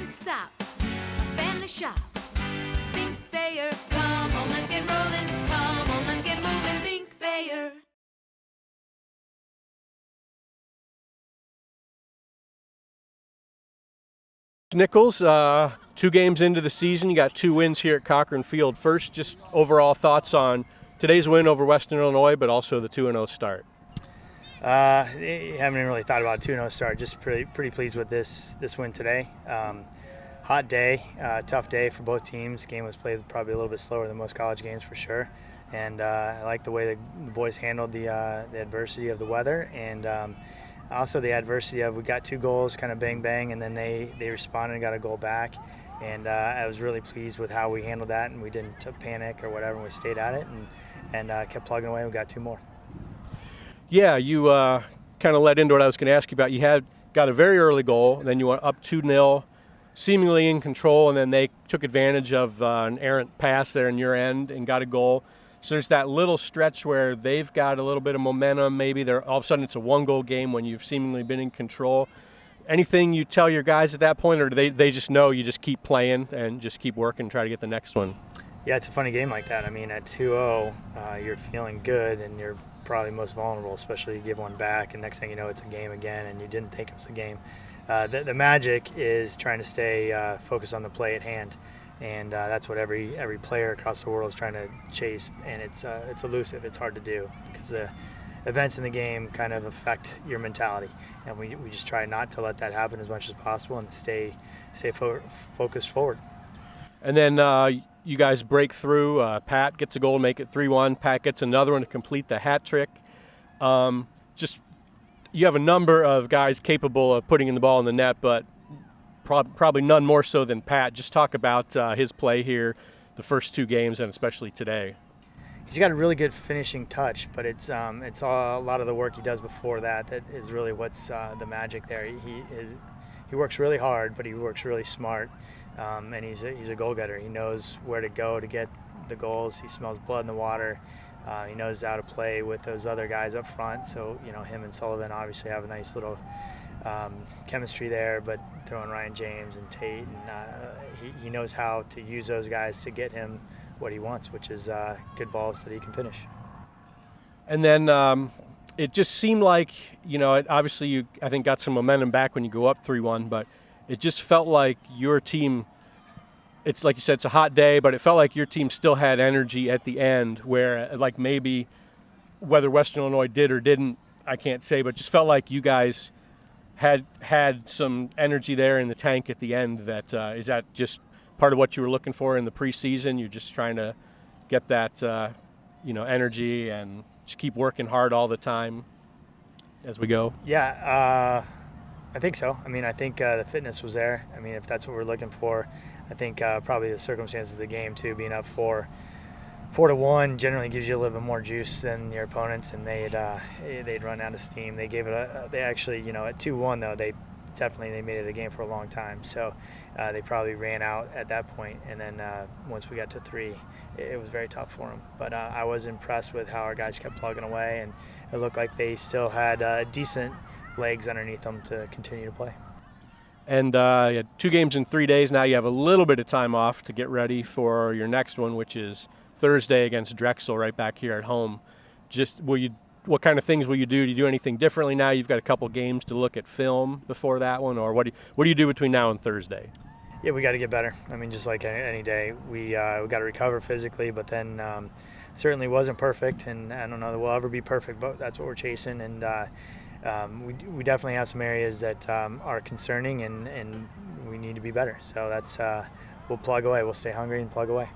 one stop, a family shop. Think Thayer, come on, let's get rolling. Come on, let's get moving. Think Thayer. Nichols, 2 games into the season, you got 2 wins here at Cochran Field. First, just overall thoughts on today's win over Western Illinois, but also the 2-0 start. Haven't really thought about a 2-0 start. Just pretty pleased with this win today. Hot day, tough day for both teams. Game was played probably a little bit slower than most college games for sure. And I like the way the boys handled the adversity of the weather, and also the adversity of we got 2 goals, kind of bang bang, and then they responded and got a goal back. And I was really pleased with how we handled that, and we didn't panic or whatever. And we stayed at it and kept plugging away. We got 2 more. Yeah, you kind of led into what I was going to ask you about. You got a very early goal, then you went up 2-0, seemingly in control, and then they took advantage of an errant pass there in your end and got a goal. So there's that little stretch where they've got a little bit of momentum. Maybe all of a sudden it's a 1-goal game when you've seemingly been in control. Anything you tell your guys at that point, or do they just know you just keep playing and just keep working, try to get the next one? Yeah, it's a funny game like that. I mean, at 2-0, you're feeling good and you're probably most vulnerable, especially you give one back and next thing you know it's a game again and you didn't think it was a game. The magic is trying to stay focused on the play at hand, and that's what every player across the world is trying to chase, and it's elusive. It's hard to do because the events in the game kind of affect your mentality, and we just try not to let that happen as much as possible and stay focused forward. And then you guys break through. Pat gets a goal to make it 3-1. Pat gets another one to complete the hat trick. You have a number of guys capable of putting in the ball in the net, but probably none more so than Pat. Just talk about his play here, the first 2 games, and especially today. He's got a really good finishing touch, but it's a lot of the work he does before that is really what's the magic there. He works really hard, but he works really smart, and he's a goal-getter. He knows where to go to get the goals. He smells blood in the water. He knows how to play with those other guys up front. So him and Sullivan obviously have a nice little chemistry there, but throwing Ryan James and Tate, and he knows how to use those guys to get him what he wants, which is good balls that he can finish. And then it just seemed like, obviously you, I think, got some momentum back when you go up 3-1, but it just felt like your team, it's like you said, it's a hot day, but it felt like your team still had energy at the end where, like, maybe whether Western Illinois did or didn't, I can't say, but just felt like you guys had some energy there in the tank at the end. Is that just part of what you were looking for in the preseason? You're just trying to get that, energy and just keep working hard all the time as we go? Yeah, I think so. I mean, I think the fitness was there. I mean, if that's what we're looking for, I think probably the circumstances of the game too, being up 4-1 generally gives you a little bit more juice than your opponents, and they'd run out of steam. They gave it they actually, at 2-1 though, they made it a game for a long time. So they probably ran out at that point, and then once we got to 3, it was very tough for them. But I was impressed with how our guys kept plugging away, and it looked like they still had decent legs underneath them to continue to play. And you had 2 games in 3 days. Now you have a little bit of time off to get ready for your next one, which is Thursday against Drexel right back here at home. What kind of things will you do? Do you do anything differently now? You've got a couple games to look at film before that one, or what do you do between now and Thursday? Yeah, we got to get better. I mean, just like any day, we got to recover physically, but then certainly wasn't perfect, and I don't know that we'll ever be perfect, but that's what we're chasing. And we definitely have some areas that are concerning, and we need to be better. So that's we'll plug away. We'll stay hungry and plug away.